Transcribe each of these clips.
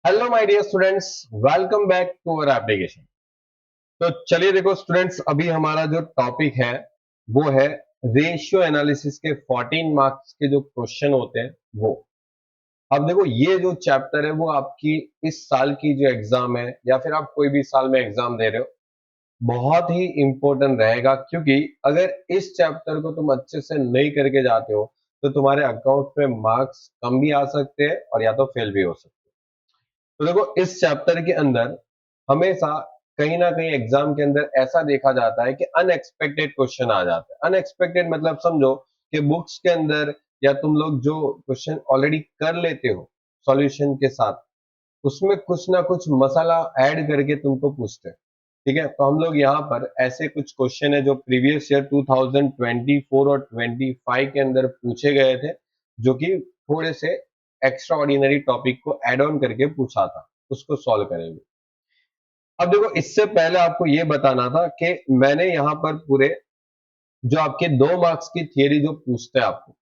Hello my dear students, welcome back to our application. तो चलिए देखो स्टूडेंट्स, अभी हमारा जो टॉपिक है वो है रेशियो एनालिसिस के 14 मार्क्स के जो क्वेश्चन होते हैं वो। अब देखो ये जो चैप्टर है वो आपकी इस साल की जो एग्जाम है या फिर आप कोई भी साल में एग्जाम दे रहे हो, बहुत ही इंपॉर्टेंट रहेगा, क्योंकि अगर इस चैप्टर को तुम अच्छे से नहीं करके जाते हो तो तुम्हारे अकाउंट में मार्क्स कम भी आ सकते हैं और या तो फेल भी हो सकते हैं। तो देखो इस चैप्टर के अंदर हमेशा कहीं ना कहीं एग्जाम के अंदर ऐसा देखा जाता है कि अनएक्सपेक्टेड क्वेश्चन आ जाता है। अनएक्सपेक्टेड मतलब समझो कि बुक्स के अंदर या तुम लोग जो क्वेश्चन ऑलरेडी कर लेते हो सॉल्यूशन के साथ, उसमें कुछ ना कुछ मसाला ऐड करके तुमको पूछते हैं। ठीक है, तो हम लोग यहाँ पर ऐसे कुछ क्वेश्चन है जो प्रीवियस ईयर 2024 और 25 के अंदर पूछे गए थे, जो कि थोड़े से एक्स्ट्रा ऑर्डिनरी टॉपिक को एड ऑन करके पूछा था, उसको सॉल्व करेंगे। अब देखो इससे पहले आपको ये बताना था कि मैंने यहाँ पर पूरे जो आपके 2 मार्क्स की थियरी जो पूछते हैं आपको,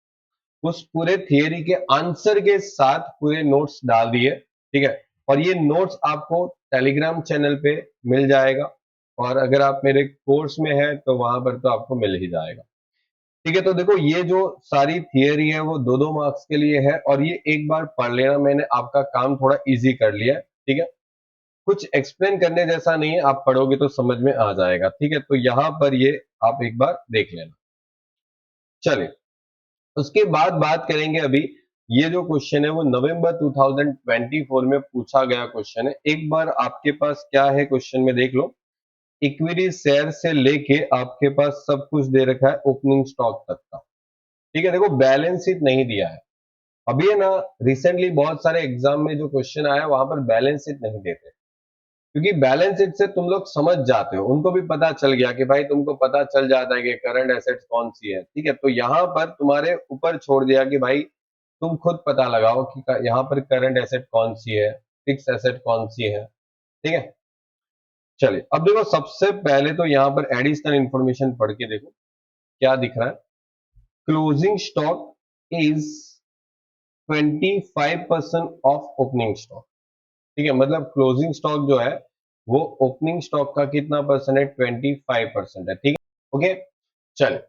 उस पूरे थियरी के आंसर के साथ पूरे नोट्स डाल दिए। ठीक है, और ये नोट्स आपको टेलीग्राम चैनल पे मिल जाएगा, और अगर आप मेरे कोर्स में है तो वहां पर तो आपको मिल ही जाएगा। ठीक है, तो देखो ये जो सारी थियरी है वो 2-2 मार्क्स के लिए है, और ये एक बार पढ़ लेना, मैंने आपका काम थोड़ा इजी कर लिया है। ठीक है, कुछ एक्सप्लेन करने जैसा नहीं है, आप पढ़ोगे तो समझ में आ जाएगा। ठीक है, तो यहाँ पर ये आप एक बार देख लेना। चलिए, उसके बाद बात करेंगे अभी। ये जो क्वेश्चन है वो नवंबर 2024 में पूछा गया क्वेश्चन है। एक बार आपके पास क्या है क्वेश्चन में देख लो। इक्विटी शेयर से लेके आपके पास सब कुछ दे रखा है ओपनिंग स्टॉक तक का। ठीक है, देखो बैलेंस शीट नहीं दिया है। अभी है ना, रिसेंटली बहुत सारे एग्जाम में जो क्वेश्चन आया वहां पर बैलेंस शीट नहीं देते, क्योंकि बैलेंस शीट से तुम लोग समझ जाते हो, उनको भी पता चल गया कि भाई तुमको पता चल जाता है कि करंट एसेट्स कौन सी है। ठीक है, तो यहाँ पर तुम्हारे ऊपर छोड़ दिया कि भाई तुम खुद पता लगाओ कि यहाँ पर करंट एसेट कौन सी है, फिक्स एसेट कौन सी है। ठीक है, चलिए अब देखो सबसे पहले तो यहाँ पर एडिशनल इंफॉर्मेशन पढ़ के देखो क्या दिख रहा है। Closing stock is 25% of opening stock. ठीक है, मतलब क्लोजिंग स्टॉक जो है वो ओपनिंग स्टॉक का कितना परसेंट है, 25% है। ठीक है, ओके। चल,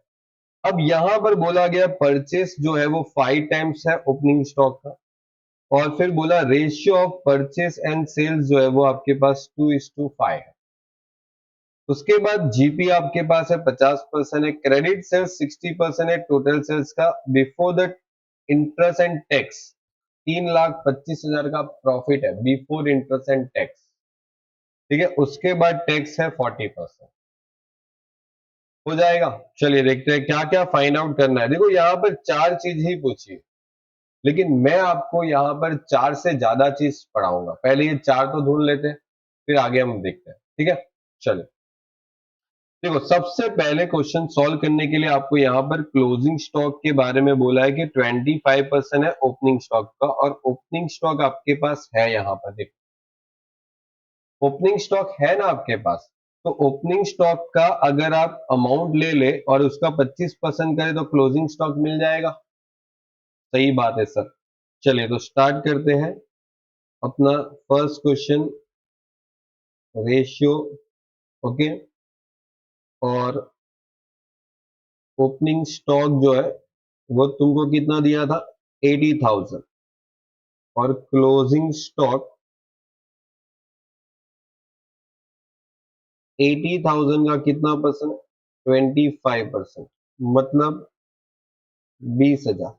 अब यहां पर बोला गया परचेस जो है वो 5 टाइम्स है ओपनिंग स्टॉक का, और फिर बोला ratio of purchase and sales जो है वो आपके पास 2:5 है। उसके बाद जीपी आपके पास है 50% है, क्रेडिट सेल्स 60% है टोटल सेल्स का before the interest and tax. 3,25,000 का प्रॉफिट है बिफोर इंटरेस्ट एंड टैक्स। ठीक है, उसके बाद टैक्स है 40%। हो जाएगा। चलिए देखते हैं क्या क्या फाइंड आउट करना है। देखो यहाँ पर चार चीज ही पूछी है, लेकिन मैं आपको यहाँ पर चार से ज्यादा चीज पढ़ाऊंगा। पहले ये चार तो ढूंढ लेते हैं, फिर आगे हम देखते हैं। ठीक है, चलिए देखो सबसे पहले क्वेश्चन सॉल्व करने के लिए आपको यहाँ पर क्लोजिंग स्टॉक के बारे में बोला है कि 25% है ओपनिंग स्टॉक का, और ओपनिंग स्टॉक आपके पास है यहाँ पर। देखो ओपनिंग स्टॉक है ना आपके पास, तो ओपनिंग स्टॉक का अगर आप अमाउंट ले ले और उसका 25% करें तो क्लोजिंग स्टॉक मिल जाएगा। सही बात है सर। चलिए तो स्टार्ट करते हैं अपना फर्स्ट क्वेश्चन, रेशियो। ओके, और ओपनिंग स्टॉक जो है वो तुमको कितना दिया था, 80,000, और क्लोजिंग स्टॉक 80,000 का कितना परसेंट, 25%, मतलब 20,000।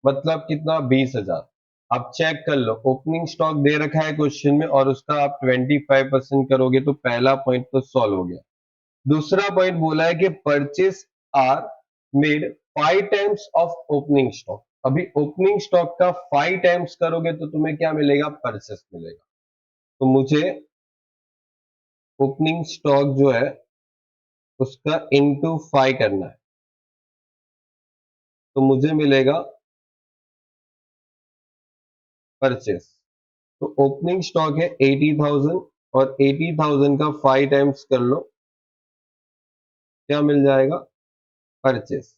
मतलब कितना, 20,000। आप चेक कर लो, ओपनिंग स्टॉक दे रखा है क्वेश्चन में और उसका आप 25% करोगे तो पहला पॉइंट तो सॉल्व हो गया। दूसरा पॉइंट बोला है कि purchase are made 5 times of opening stock. अभी ओपनिंग स्टॉक का 5 टाइम्स करोगे तो तुम्हें क्या मिलेगा, परचेस मिलेगा। तो मुझे ओपनिंग स्टॉक जो है उसका इंटू 5 करना है, तो मुझे मिलेगा परचेस। तो ओपनिंग स्टॉक है 80,000, और 80,000 का 5 टाइम्स कर लो, क्या मिल जाएगा, परचेस।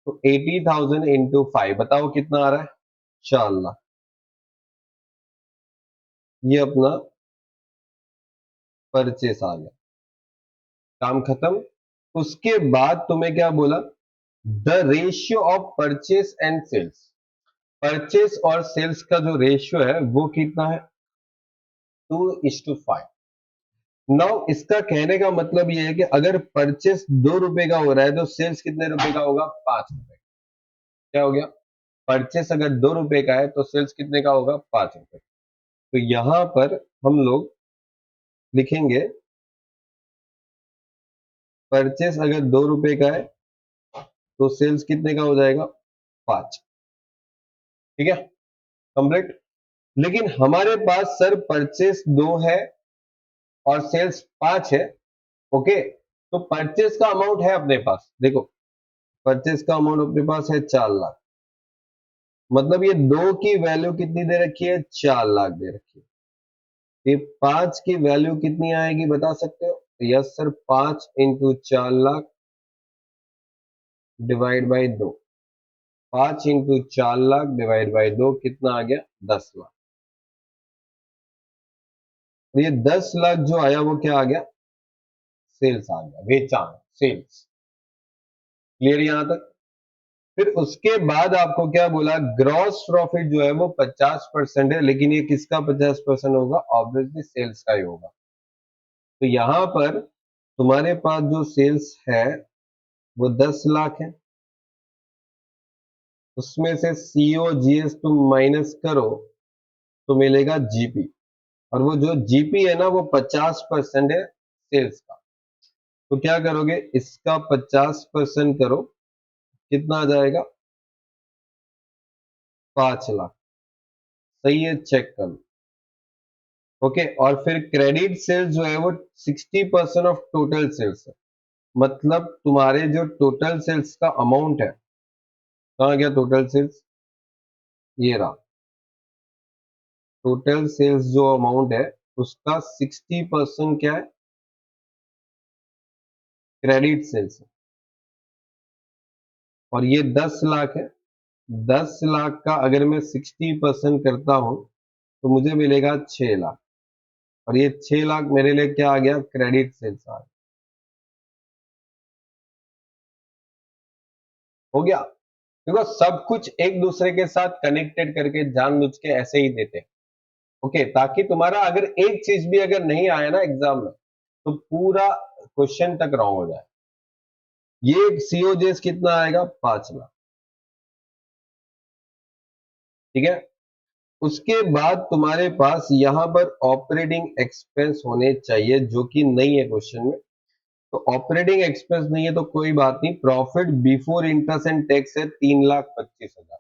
तो 80,000 इंटू 5 बताओ कितना आ रहा है, इंशाल्लाह ये अपना परचेस आ गया, काम खत्म। उसके बाद तुम्हें क्या बोला, the ratio of purchase and sales, purchase और सेल्स का जो रेशियो है वो कितना है, 2:5। नाउ इसका कहने का मतलब ये है कि अगर परचेस 2 रुपए का हो रहा है तो सेल्स कितने रुपए का होगा, 5 रुपए। क्या हो गया, परचेस अगर 2 रुपए का है तो सेल्स कितने का होगा, 5 रुपए। तो यहां पर हम लोग लिखेंगे परचेस अगर 2 रुपए का है तो सेल्स कितने का हो जाएगा, 5। ठीक है, कंप्लीट। लेकिन हमारे पास सर परचेस 2 है और सेल्स 5 है। ओके, तो परचेस का अमाउंट है अपने पास, देखो परचेस का अमाउंट अपने पास है 4 लाख, मतलब ये 2 की वैल्यू कितनी दे रखी है, 4 लाख दे रखी है। ये 5 की वैल्यू कितनी आएगी बता सकते हो, yes sir, 5 × 4 lakh divide by 2, 5 × 4 lakh divide by 2 कितना आ गया, 10 लाख। तो ये 10 लाख जो आया वो क्या आ गया, सेल्स आ गया, बेचान, सेल्स। क्लियर यहां तक। फिर उसके बाद आपको क्या बोला, ग्रॉस प्रॉफिट जो है वो 50% है, लेकिन ये किसका 50% होगा, ऑब्वियसली सेल्स का ही होगा। तो यहां पर तुम्हारे पास जो सेल्स है वो 10 लाख है, उसमें से सीओ जीएस तुम माइनस करो तो मिलेगा जीपी, और वो जो जीपी है ना वो 50% है सेल्स का। तो क्या करोगे, इसका 50% करो, कितना आ जाएगा, 5 लाख। सही है, चेक कर लो। ओके, और फिर क्रेडिट सेल्स जो है वो 60% ऑफ टोटल सेल्स है, मतलब तुम्हारे जो टोटल सेल्स का अमाउंट है, कहाँ गया टोटल सेल्स, ये रहा, टोटल सेल्स जो अमाउंट है उसका 60% क्या है, क्रेडिट सेल्स है, और ये 10 लाख है। 10 लाख का अगर मैं 60% करता हूं तो मुझे मिलेगा 6 लाख, और ये 6 लाख मेरे लिए क्या आ गया, क्रेडिट सेल्स आ गया। हो गया, देखो सब कुछ एक दूसरे के साथ कनेक्टेड करके जानबूझ के ऐसे ही देते हैं। ओके, ताकि तुम्हारा अगर एक चीज भी अगर नहीं आया ना एग्जाम में तो पूरा क्वेश्चन तक रॉन्ग हो जाए। ये सीओजेस कितना आएगा, 5 लाख। ठीक है, उसके बाद तुम्हारे पास यहां पर ऑपरेटिंग एक्सपेंस होने चाहिए, जो कि नहीं है क्वेश्चन में। तो ऑपरेटिंग एक्सपेंस नहीं है तो कोई बात नहीं, profit before interest and tax है 3,25,000।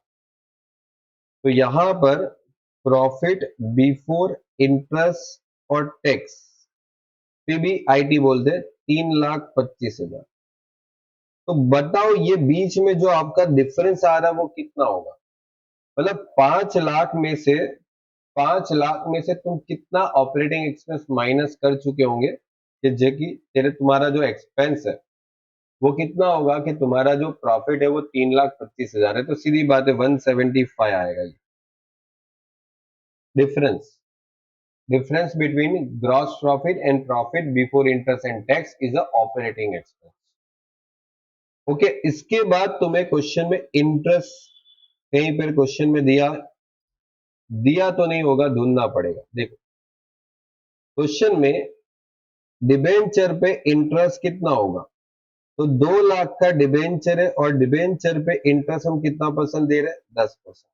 तो यहां पर प्रॉफिट बिफोर इंटरेस्ट और टैक्स, पीबीआईटी बोलते हैं, 3,25,000। तो बताओ ये बीच में जो आपका डिफरेंस आ रहा है वो कितना होगा, मतलब 5 लाख में से, 5 लाख में से तुम कितना ऑपरेटिंग एक्सपेंस माइनस कर चुके होंगे, कि जो कि तेरे तुम्हारा जो एक्सपेंस है वो कितना होगा, कि तुम्हारा जो प्रॉफिट है वो 3,25,000 है, तो सीधी बात है 175 आएगा ये difference. Difference between gross profit and profit before interest and tax is a operating expense. Okay, इसके बाद तुम्हें क्वेश्चन में इंटरेस्ट कहीं पर क्वेश्चन में दिया, दिया तो नहीं होगा, ढूंढना पड़ेगा। देखो क्वेश्चन में डिबेंचर पे इंटरेस्ट कितना होगा, तो 2 लाख का डिबेंचर है और डिबेंचर पे इंटरेस्ट हम कितना परसेंट दे रहे हैं, 10%।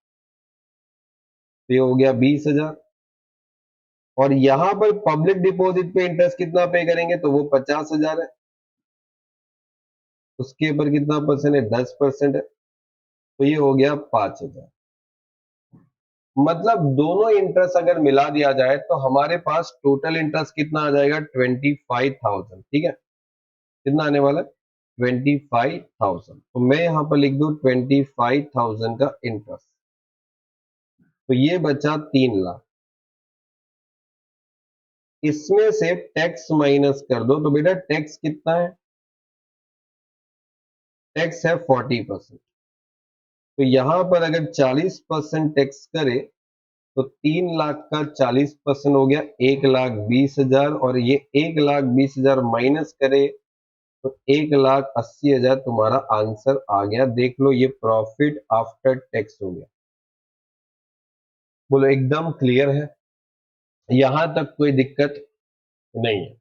तो ये हो गया 20,000, और यहां पर पब्लिक डिपॉजिट पे इंटरेस्ट कितना पे करेंगे, तो वो 50,000 है, उसके ऊपर कितना परसेंट है, 10% है, तो ये हो गया 5,000। मतलब दोनों इंटरेस्ट अगर मिला दिया जाए तो हमारे पास टोटल इंटरेस्ट कितना आ जाएगा, 25,000। ठीक है, कितना आने वाला है, 25,000। तो मैं यहां पर लिख दूं 25,000 का इंटरेस्ट, तो ये बचा 3 लाख। इसमें से टैक्स माइनस कर दो, तो बेटा टैक्स कितना है, टैक्स है 40%। तो यहां पर अगर 40% टैक्स करे तो 3 लाख का 40% हो गया 1,20,000, और ये 1,20,000 माइनस करे तो 1,80,000 तुम्हारा आंसर आ गया। देख लो ये प्रॉफिट आफ्टर टैक्स हो गया। बोलो एकदम क्लियर है, यहां तक कोई दिक्कत नहीं है।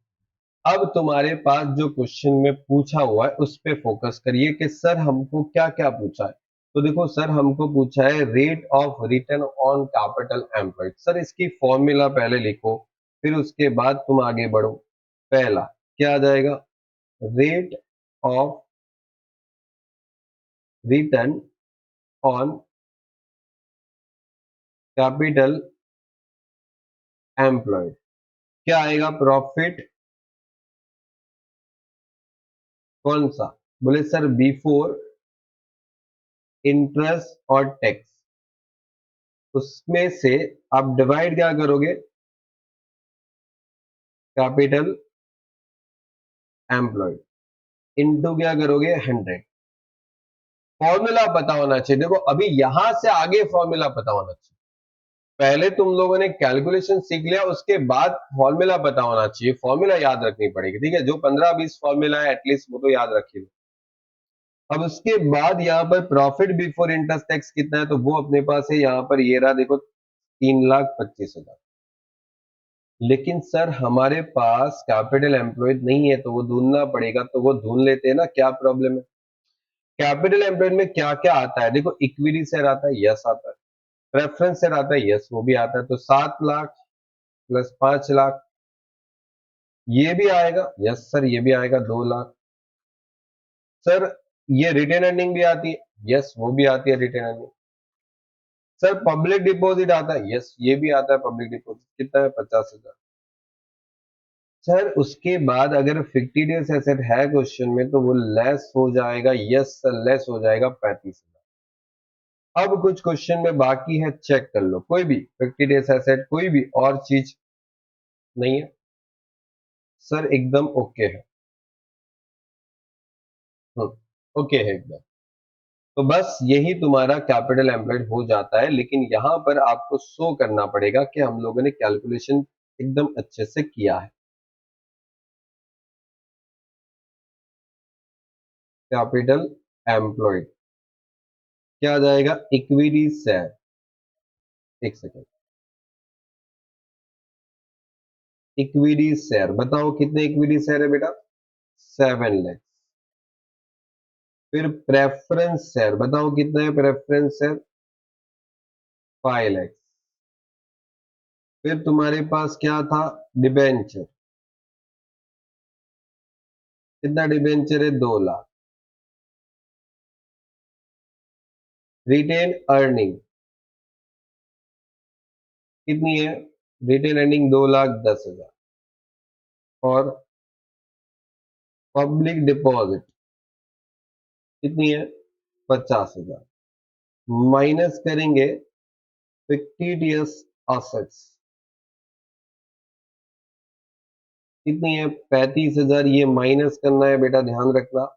अब तुम्हारे पास जो क्वेश्चन में पूछा हुआ है उस पे फोकस करिए कि सर हमको क्या क्या पूछा है। तो देखो सर हमको पूछा है rate of return on capital employed. Sir इसकी फॉर्मूला पहले लिखो, फिर उसके बाद तुम आगे बढ़ो। पहला क्या आ जाएगा, rate of return on capital employed. क्या आएगा, प्रॉफिट कौन सा, बोले सर बिफोर इंटरेस्ट और टैक्स। उसमें से आप डिवाइड क्या करोगे, कैपिटल एम्प्लॉयड इनटू क्या करोगे 100। फॉर्मूला पता होना चाहिए। देखो अभी यहां से आगे फॉर्मूला पता होना चाहिए। पहले तुम लोगों ने कैलकुलेशन सीख लिया, उसके बाद फॉर्मूला पता होना चाहिए, फॉर्मूला याद रखनी पड़ेगी। ठीक है, जो 15-20 फॉर्मूला है एटलीस्ट वो तो याद रखिए। अब उसके बाद यहाँ पर प्रॉफिट बिफोर इंटरेस्ट टैक्स कितना है, तो वो अपने पास है यहाँ पर, ये रहा देखो 3,25,000। लेकिन सर हमारे पास कैपिटल एम्प्लॉयड नहीं है तो वो ढूंढना पड़ेगा, तो वो ढूंढ लेते हैं ना, क्या प्रॉब्लम है। कैपिटल एम्प्लॉयड में क्या क्या आता है, देखो इक्विटी शेयर आता है, यस आता है। प्रेफरेंस शेयर आता है, यस वो भी आता है। तो 7 लाख प्लस 5 लाख, ये भी आएगा, यस सर ये भी आएगा 2 लाख। सर ये रिटेन अर्निंग भी आती है, यस वो भी आती है retain earning. Sir public deposit आता है, यस ये भी आता है पब्लिक डिपॉजिट, कितना है 50,000। सर उसके बाद अगर फिक्टिडियस एसेट है क्वेश्चन में तो वो लेस हो जाएगा, यस सर लेस हो जाएगा 35,000। अब कुछ क्वेश्चन में बाकी है, चेक कर लो, कोई भी फिक्टिडियस एसेट कोई भी और चीज नहीं है। सर एकदम ओके है, ओके है एकदम। तो बस यही तुम्हारा कैपिटल एम्प्लॉयड हो जाता है, लेकिन यहां पर आपको शो करना पड़ेगा कि हम लोगों ने कैलकुलेशन एकदम अच्छे से किया है। कैपिटल एम्प्लॉयड क्या आ जाएगा, इक्विटी शेयर। एक सेकेंड, इक्विटी शेयर बताओ कितने इक्विटी शेयर है बेटा, 7 लाख। फिर प्रेफरेंस शेयर बताओ कितना है, प्रेफरेंस शेयर 5 लाख। फिर तुम्हारे पास क्या था, डिबेंचर, कितना डिबेंचर है, 2 लाख। रिटेन अर्निंग कितनी है, रिटेन अर्निंग 2,10,000। और पब्लिक डिपॉजिट कितनी है, 50,000। माइनस करेंगे फिक्टिडियस असेट्स, कितनी है 35,000, ये माइनस करना है बेटा, ध्यान रखना।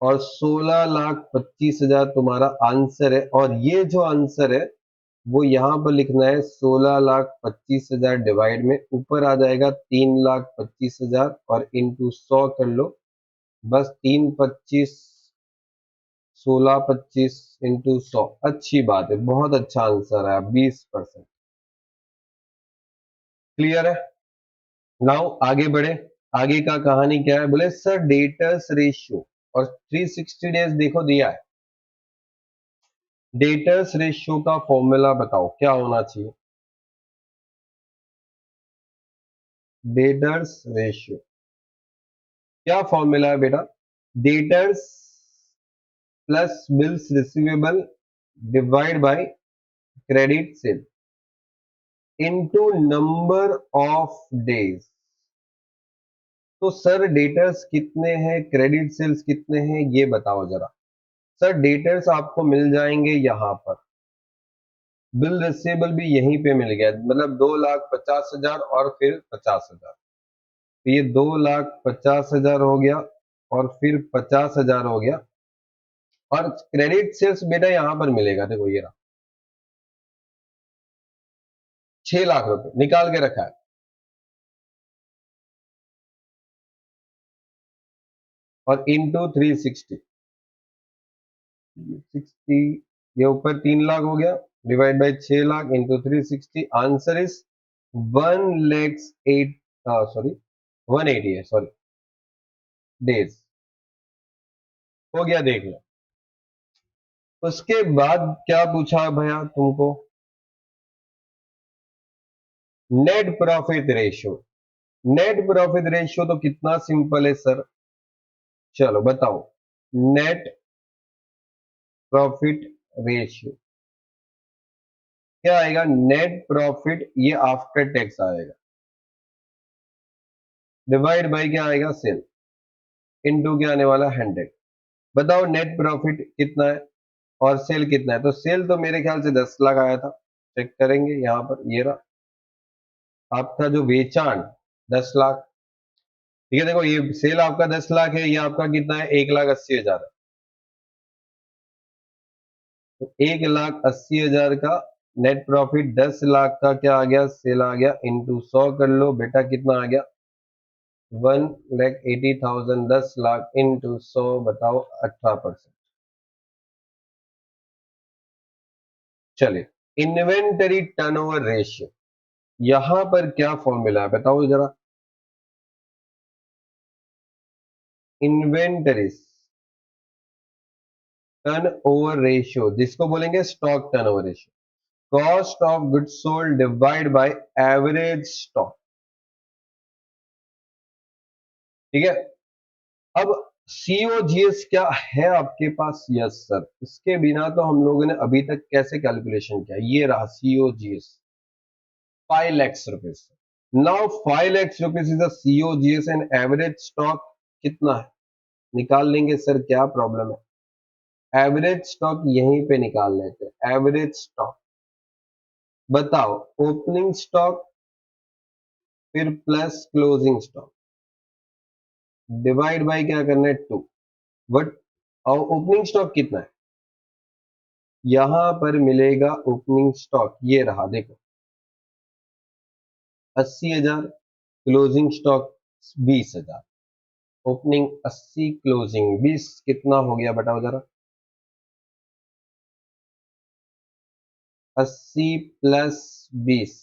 और 16,25,000 तुम्हारा आंसर है, और ये जो आंसर है वो यहां पर लिखना है 16,25,000 डिवाइड में, ऊपर आ जाएगा 3,25,000 और इंटू 100 कर लो। बस 3 25 16 25 इंटू 100, अच्छी बात है, बहुत अच्छा आंसर है, 20%। क्लियर है। नाउ आगे बढ़े। आगे का कहानी क्या है, बोले सर डेटर्स रेशियो और 360 डेज देखो दिया है। डेटर्स रेशियो का फॉर्मूला बताओ क्या होना चाहिए, डेटर्स रेशियो क्या फॉर्मूला है बेटा, debtors plus bills receivable divide by credit sale into number of days. तो सर डेटर्स कितने हैं, क्रेडिट सेल्स कितने हैं, ये बताओ जरा। सर डेटर्स आपको मिल जाएंगे यहां पर, बिल रिसीवेबल भी यहीं पे मिल गया, मतलब 2,50,000 और फिर 50,000। तो ये 2,50,000 हो गया और फिर 50,000 हो गया। और क्रेडिट सेल्स बेटा यहां पर मिलेगा, देखो ये रहा। 6 लाख रुपए निकाल के रखा है, और इंटू 360, ये ऊपर 3 लाख हो गया, divide by 6 lakh into 360, answer is 1 lakhs 8, sorry 180 है, सॉरी डेज। हो गया, देख लो। उसके बाद क्या पूछा भैया तुमको, net profit ratio. Net profit ratio तो कितना सिंपल है सर, चलो बताओ। नेट प्रॉफिट रेशियो क्या आएगा, नेट प्रॉफिट ये आफ्टर टैक्स आएगा, डिवाइड बाई क्या आएगा, सेल, इनटू क्या आने वाला, 100। बताओ नेट प्रॉफिट कितना है और सेल कितना है। तो सेल तो मेरे ख्याल से 10 लाख आया था, चेक करेंगे यहां पर, ये रहा आपका जो बेचान 10 लाख। ठीक है, देखो ये सेल आपका 10 लाख है, ये आपका कितना है, 1,80,000 है। तो 1,80,000 का नेट प्रॉफिट, 10 लाख का क्या आ गया, सेल आ गया, इंटू 100 कर लो बेटा, कितना आ गया, 1,80,000, 10 लाख इंटू 100, बताओ 18%। चलिए, इन्वेंटरी टर्नओवर रेशियो, यहां पर क्या फॉर्मूला है बताओ जरा। इन्वेंटरीज टर्नओवर रेशियो, जिसको बोलेंगे stock turnover ratio, cost of goods sold divide by average stock. ठीक है, अब सीओजीएस क्या है आपके पास, यस सर, इसके बिना तो हम लोगों ने अभी तक कैसे कैलकुलेशन किया, ये रहा COGS, 5 lakh rupees. Now 5 lakh rupees is the COGS and average stock कितना है, निकाल लेंगे सर, क्या प्रॉब्लम है। एवरेज स्टॉक यहीं पे निकाल लेते हैं, एवरेज स्टॉक, बताओ ओपनिंग स्टॉक फिर plus closing stock, divide by क्या करना है, 2। बट और ओपनिंग स्टॉक कितना है, यहां पर मिलेगा ओपनिंग स्टॉक, ये रहा देखो 80,000, क्लोजिंग स्टॉक 20,000, ओपनिंग 80, क्लोजिंग 20, कितना हो गया बताओ जरा, 80 plus 20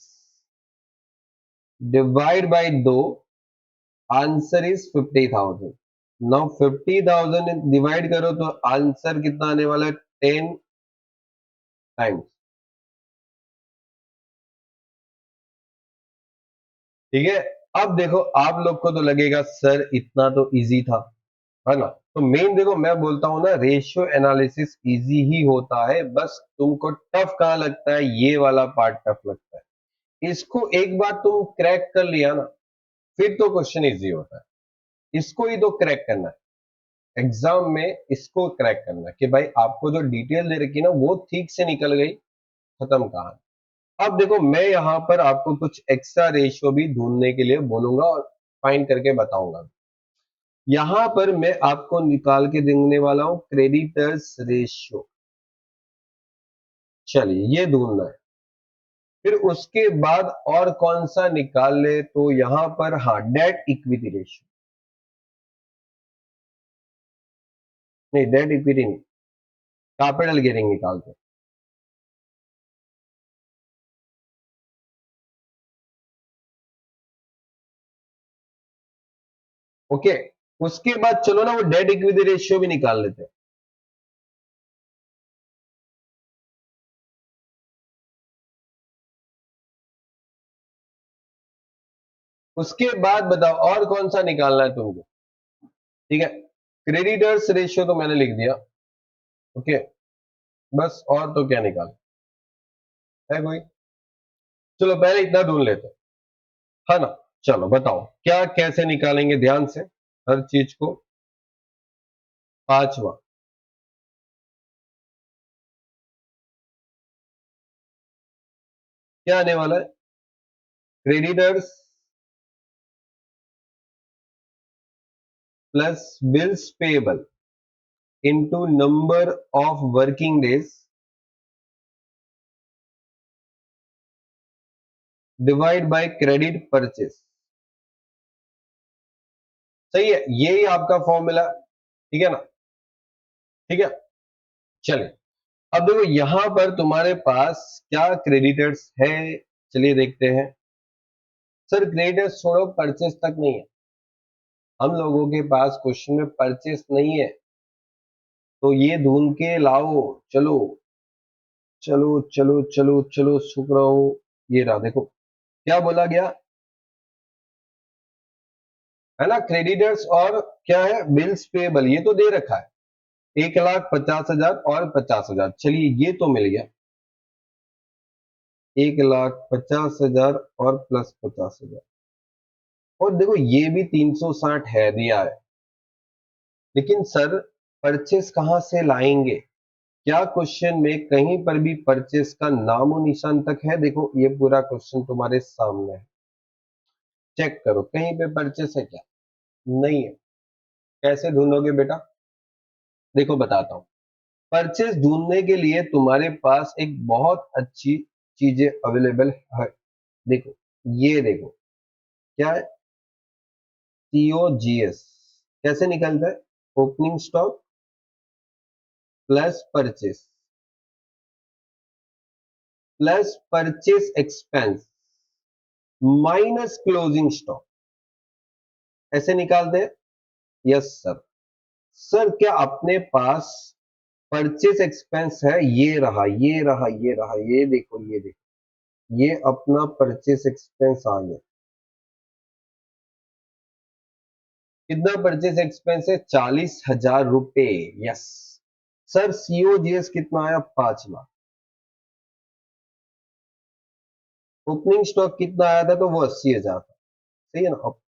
divide by 2, answer is 50,000। Now 50,000 divide करो तो आंसर कितना आने वाला है, 10 टाइम्स। ठीक है, अब देखो आप लोग को तो लगेगा सर इतना तो इजी था, है ना। तो मेन देखो मैं बोलता हूं ना, रेशियो एनालिसिस इजी ही होता है, बस तुमको टफ कहां लगता है, ये वाला पार्ट टफ लगता है। इसको एक बार तुम क्रैक कर लिया ना, फिर तो क्वेश्चन इजी होता है। इसको ही तो क्रैक करना है एग्जाम में, इसको क्रैक करना है कि भाई आपको जो डिटेल दे रखी ना वो ठीक से निकल गई, खत्म कहानी। अब देखो मैं यहां पर आपको कुछ एक्स्ट्रा रेशियो भी ढूंढने के लिए बोलूंगा और फाइंड करके बताऊंगा। यहां पर मैं आपको निकाल के देने वाला हूं क्रेडिटर्स रेशियो, चलिए ये ढूंढना है। फिर उसके बाद और कौन सा निकाल ले, तो यहां पर हाँ, डेट इक्विटी रेशियो, नहीं डेट इक्विटी नहीं, कैपिटल गियरिंग निकालते हैं। ओके, उसके बाद चलो ना वो डेट इक्विटी रेशियो भी निकाल लेते हैं। उसके बाद बताओ और कौन सा निकालना है तुमको। ठीक है, क्रेडिटर्स रेशियो तो मैंने लिख दिया, ओके, बस और तो क्या निकाल है कोई, चलो पहले इतना ढूंढ लेते हैं, है ना। चलो बताओ क्या कैसे निकालेंगे, ध्यान से हर चीज को। पांचवा, क्या आने वाला है, creditors plus bills payable into number of working days divide by credit purchase. सही है, यही आपका फॉर्मूला, ठीक है ना। ठीक है, चलिए अब देखो यहां पर तुम्हारे पास क्या क्रेडिटर्स है, चलिए देखते हैं। सर क्रेडिटर्स छोड़ो, परचेस तक नहीं है, हम लोगों के पास क्वेश्चन में परचेस नहीं है, तो ये ढूंढ के लाओ। चलो चलो चलो चलो चलो, शुक्र हो। ये रहा, देखो क्या बोला गया है ना, क्रेडिटर्स और क्या है, बिल्स पेबल, ये तो दे रखा है 1,50,000 और 50,000। चलिए ये तो मिल गया, 1,50,000 और प्लस 50,000। और देखो ये भी 360 है, दिया है। लेकिन सर परचेस कहां से लाएंगे, क्या क्वेश्चन में कहीं पर भी परचेस का नामो निशान तक है? देखो ये पूरा क्वेश्चन तुम्हारे सामने है, चेक करो कहीं पे परचेस है क्या? नहीं है। कैसे ढूंढोगे बेटा? देखो बताता हूं। परचेस ढूंढने के लिए तुम्हारे पास एक बहुत अच्छी चीजें अवेलेबल है। देखो ये देखो, क्या है, सीओजीएस। कैसे निकलता है? Opening stock plus purchase plus purchase expense minus closing stock, ऐसे निकालते हैं। Yes sir. सर क्या अपने पास परचेस एक्सपेंस है? ये रहा ये रहा ये रहा, ये देखो ये देखो, ये अपना परचेस एक्सपेंस आ गया। कितना परचेस एक्सपेंस है? 40,000 रुपए। Yes sir. सीओजीएस कितना आया? 5 लाख। ओपनिंग स्टॉक कितना आया था? तो वो 80,000 था। सही है ना। अब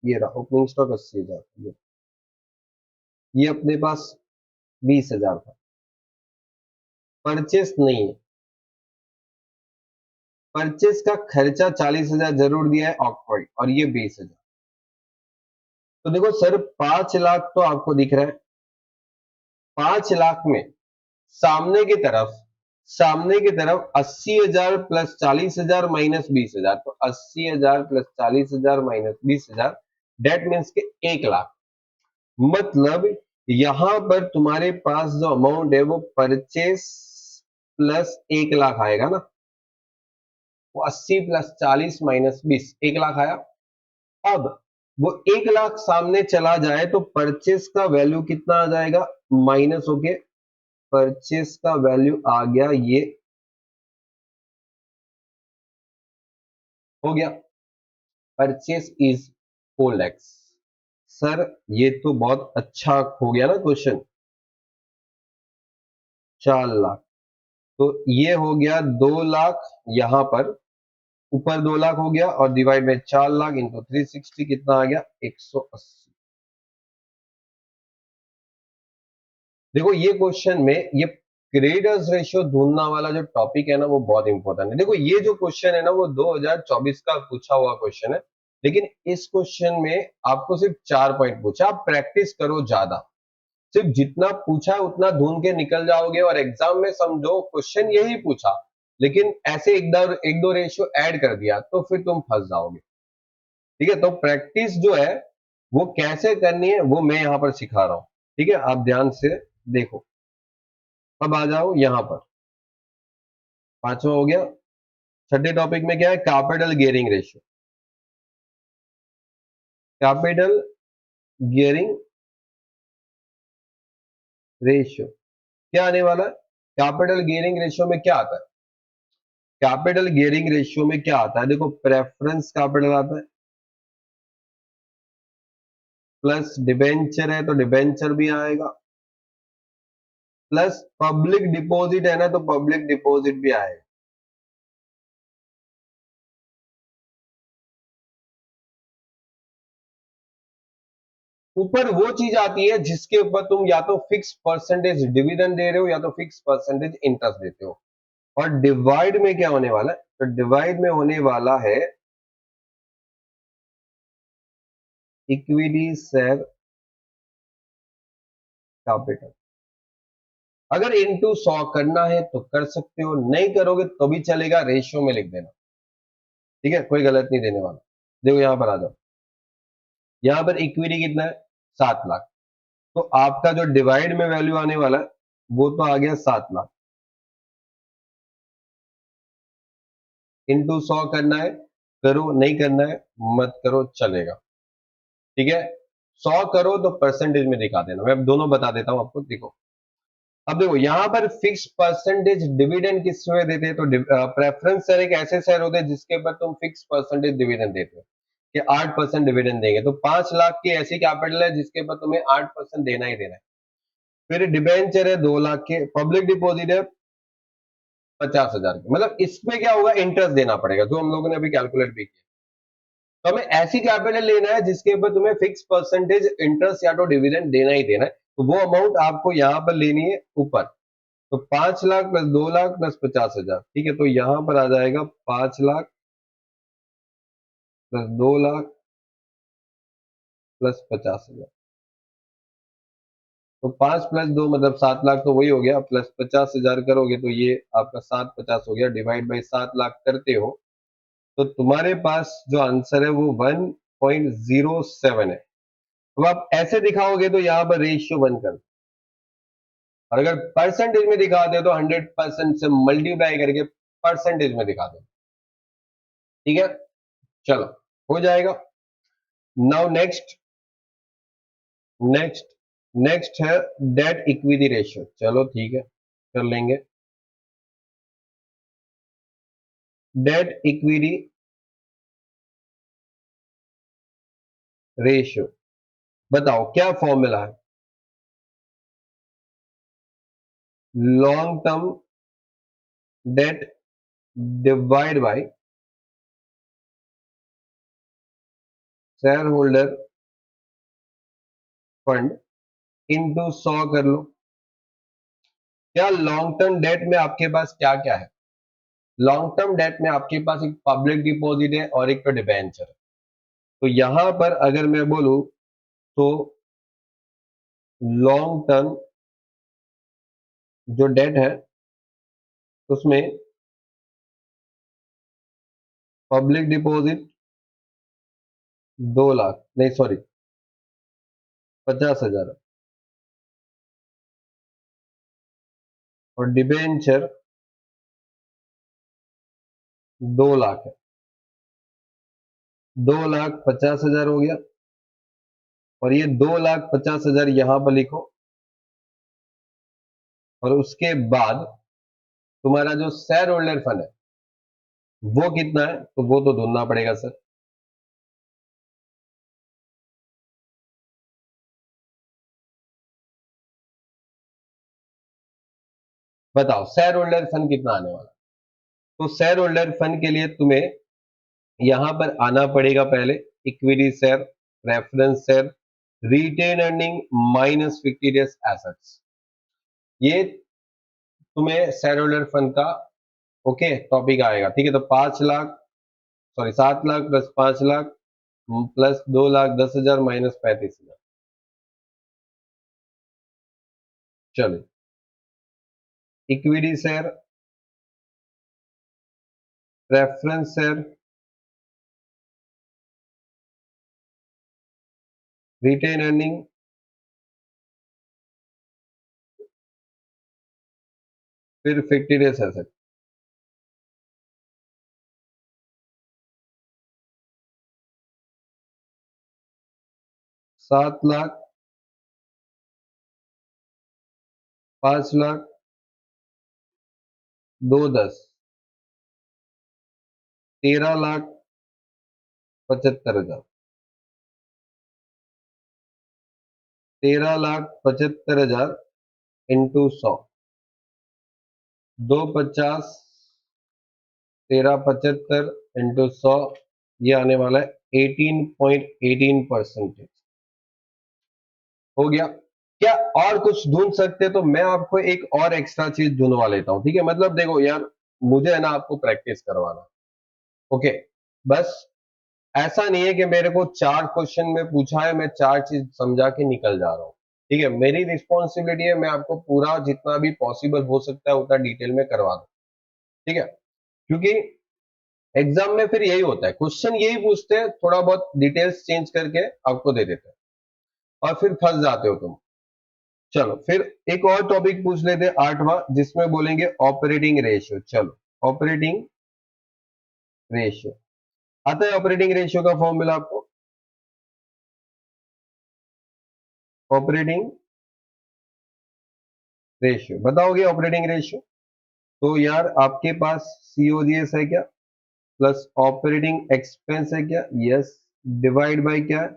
ये रहा ओपनिंग स्टॉक 80,000, ये अपने पास 20,000 था। परचेस नहीं है, परचेस का खर्चा 40,000 जरूर दिया है ऑक्ट्रॉइड, और ये 20,000। तो देखो सर 5 लाख तो आपको दिख रहा है, 5 लाख में सामने की तरफ 80,000 प्लस 40,000 माइनस 20,000, तो 80,000 प्लस 40,000 माइनस 20,000, डेट मीन्स के 1 लाख। मतलब यहां पर तुम्हारे पास जो अमाउंट है वो परचेस प्लस 1 लाख आएगा ना, वो 80 प्लस 40 माइनस 20, 1 लाख आया। अब वो 1 लाख सामने चला जाए तो परचेस का वैल्यू कितना आ जाएगा? माइनस होके परचेस का वैल्यू आ गया, ये हो गया, परचेस इज 4 lakhs। सर ये तो बहुत अच्छा हो गया ना क्वेश्चन। 4 लाख, तो ये हो गया 2 लाख, यहां पर ऊपर 2 लाख हो गया, और डिवाइड में 4 लाख इंटू 360 कितना आ गया? 180। देखो ये क्वेश्चन में ये क्रेडिटर्स रेशियो ढूंढना वाला जो टॉपिक है ना, वो बहुत इंपॉर्टेंट है। देखो ये जो क्वेश्चन है ना, वो 2024 का पूछा हुआ क्वेश्चन है, लेकिन इस क्वेश्चन में आपको सिर्फ 4 पॉइंट पूछा। आप प्रैक्टिस करो ज्यादा, सिर्फ जितना पूछा है उतना ढूंढ के निकल जाओगे, और एग्जाम में समझो क्वेश्चन यही पूछा, लेकिन ऐसे एक दो रेशियो ऐड कर दिया, तो फिर तुम फंस जाओगे। ठीक है, तो प्रैक्टिस जो है वो कैसे करनी है वो मैं यहाँ पर सिखा रहा हूँ। ठीक है, आप ध्यान से देखो। अब आ जाओ यहाँ पर, पांचवा हो गया। छठे टॉपिक में क्या है? Capital gearing ratio. Capital gearing ratio क्या आने वाला है? कैपिटल गियरिंग रेशियो में क्या आता है? कैपिटल गियरिंग रेशियो में क्या आता है? देखो प्रेफरेंस कैपिटल आता है, प्लस डिबेंचर है तो डिबेंचर भी आएगा, प्लस पब्लिक डिपॉजिट है ना, तो पब्लिक डिपॉजिट भी आएगा। ऊपर वो चीज आती है जिसके ऊपर तुम या तो फिक्स परसेंटेज डिविडेंड दे रहे हो, या तो फिक्स परसेंटेज इंटरेस्ट देते हो। और डिवाइड में क्या होने वाला है? तो डिवाइड में होने वाला है इक्विटी शेयर कैपिटल। अगर इनटू 100 करना है तो कर सकते हो, नहीं करोगे तो भी चलेगा, रेशियो में लिख देना। ठीक है, कोई गलत नहीं देने वाला। देखो यहां पर आ जाओ, यहां पर इक्विटी कितना है, 7 लाख। तो आपका जो डिवाइड में वैल्यू आने वाला है वो तो आ गया 7 लाख, इंटू 100 करना है करो, नहीं करना है मत करो, चलेगा। ठीक है, 100 करो तो परसेंटेज में दिखा देना, मैं अब दोनों बता देता हूं आपको। देखो अब देखो यहां पर फिक्स परसेंटेज डिविडेंड किस में देते हैं, तो प्रेफरेंस शेयर एक ऐसे शेयर होते हैं जिसके ऊपर तुम फिक्स परसेंटेज डिविडेंड देते हो कि 8% डिविडेंड देंगे। तो 5 लाख की ऐसी कैपिटल है जिसके ऊपर तुम्हें 8% देना ही देना है। फिर डिबेंचर है 2 लाख के, पब्लिक डिपॉजिट है 50,000 के। मतलब इसमें क्या होगा, इंटरेस्ट देना पड़ेगा, जो हम लोगों ने अभी कैलकुलेट भी किया। तो हमें ऐसी कैपिटल लेना है जिसके ऊपर तुम्हें फिक्स परसेंटेज इंटरेस्ट या तो डिविडेंड देना ही देना है, तो वो अमाउंट आपको यहाँ पर लेनी है ऊपर। तो 5 लाख प्लस 2 लाख प्लस 50,000, ठीक है, तो यहां पर आ जाएगा 5 लाख प्लस 2 लाख प्लस 50,000। तो 5 + 2 मतलब 7 लाख, तो वही हो गया, प्लस 50,000 करोगे तो ये आपका 750 हो गया, डिवाइड बाई 7 लाख करते हो तो तुम्हारे पास जो आंसर है वो 1.07 है। अब आप ऐसे दिखाओगे तो यहाँ पर रेशियो 1 कर, और अगर परसेंटेज में दिखाते हो तो 100% से मल्टीप्लाई करके परसेंटेज में दिखा दो। ठीक है, चलो हो जाएगा। नाउ नेक्स्ट, नेक्स्ट नेक्स्ट है डेट इक्विटी रेशियो। चलो ठीक है, कर लेंगे। डेट इक्विटी रेशियो, बताओ क्या फॉर्मूला है। Long term debt divide by share holder fund into 100 कर लो। क्या लॉन्ग टर्म डेट में आपके पास क्या क्या है, लॉन्ग टर्म डेट में आपके पास एक पब्लिक डिपॉजिट है और एक तो डिबेंचर है। तो यहां पर अगर मैं बोलूं तो लॉन्ग टर्म जो डेट है उसमें पब्लिक डिपॉजिट 2 लाख, नहीं सॉरी 50,000, और डिबेंचर 2 लाख है। 2,50,000 हो गया, और ये 2,50,000 यहां पर लिखो, और उसके बाद तुम्हारा जो शेयर होल्डर फंड है वो कितना है, तो वो तो ढूंढना पड़ेगा सर। बताओ शेयर होल्डर फंड कितना आने वाला। तो शेयर होल्डर फंड के लिए तुम्हें यहां पर आना पड़ेगा पहले equity share, preference share, retain earning minus fictitious assets. ये तुम्हें शेयर होल्डर फंड का ओके टॉपिक आएगा। ठीक है, तो 5 lakh, sorry 7 lakh plus 5 lakh plus 2,10,000 minus 35,000। चलो, equity share, preference share, retain earning, फिर fictitious asset. 7 lakh, 5 lakh, 2,10, 13,75,000, 13,75,000 into 100, 250, 13,75 into 100, ये आने वाला है 18.18%। हो गया। क्या और कुछ ढूंढ सकते हैं, तो मैं आपको एक और एक्स्ट्रा चीज ढूंढवा लेता हूं। ठीक है, मतलब देखो यार, मुझे है ना आपको प्रैक्टिस करवाना, ओके। बस ऐसा नहीं है कि मेरे को 4 क्वेश्चन में पूछा है मैं 4 चीज समझा के निकल जा रहा हूँ। ठीक है, मेरी रिस्पॉन्सिबिलिटी है, मैं आपको पूरा जितना भी पॉसिबल हो सकता है उतना डिटेल में करवा दूं। ठीक है, क्योंकि एग्जाम में फिर यही होता है, क्वेश्चन यही पूछते हैं, थोड़ा बहुत डिटेल्स चेंज करके आपको दे देते हैं और फिर फंस जाते हो तुम। चलो फिर एक और टॉपिक पूछ लेते हैं, 8वां, जिसमें बोलेंगे ऑपरेटिंग रेशियो। चलो, ऑपरेटिंग रेशियो आता है। ऑपरेटिंग रेशियो का फॉर्मूला आपको, ऑपरेटिंग रेशियो बताओगे? ऑपरेटिंग रेशियो तो यार आपके पास सीओजीएस है क्या, प्लस ऑपरेटिंग एक्सपेंस है क्या, यस, डिवाइड बाय क्या है,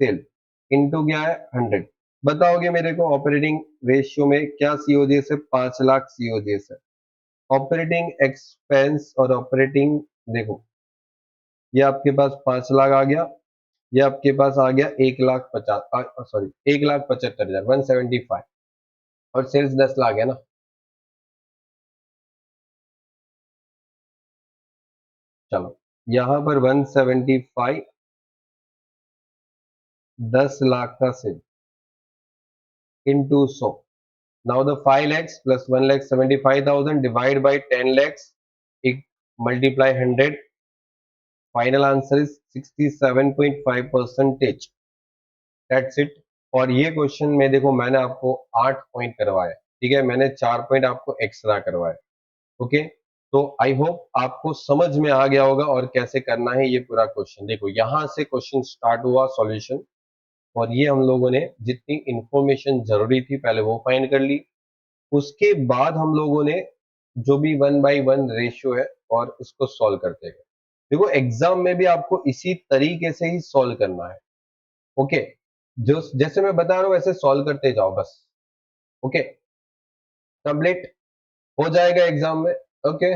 सेल, इनटू क्या है, 100। बताओगे मेरे को ऑपरेटिंग रेशियो में क्या सीओजीएस है? 5 लाख सीओजीएस है। ऑपरेटिंग एक्सपेंस और ऑपरेटिंग, देखो ये आपके पास 5 लाख आ गया, ये आपके पास आ गया 1,50,000, सॉरी 1,75,000, 175, और सेल्स 10 लाख है ना। चलो यहां पर 175, 10 लाख का sale into 100। Now the 5 lakhs plus 1,75,000 divide by 10 lakhs, एक multiply 100, final answer is 67.5%। That's it. और ये क्वेश्चन में देखो मैंने आपको 8 पॉइंट करवाया, ठीक है, मैंने 4 पॉइंट आपको एक्स्ट्रा करवाए। ओके, तो आई होप आपको समझ में आ गया होगा और कैसे करना है ये पूरा क्वेश्चन। देखो यहां से क्वेश्चन स्टार्ट हुआ सॉल्यूशन, और ये हम लोगों ने जितनी इंफॉर्मेशन जरूरी थी पहले वो फाइंड कर ली। उसके बाद हम लोगों ने जो भी 1/1 रेशियो है और इसको सॉल्व करते गए। देखो एग्जाम में भी आपको इसी तरीके से ही सॉल्व करना है। ओके, जो जैसे मैं बता रहा हूं वैसे सॉल्व करते जाओ बस। ओके, कंप्लीट हो जाएगा एग्जाम में। ओके,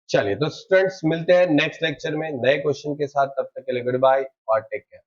चलिए तो स्टूडेंट्स मिलते हैं नेक्स्ट लेक्चर में नए क्वेश्चन के साथ, तब तक के लिए गुड बाय और टेक केयर।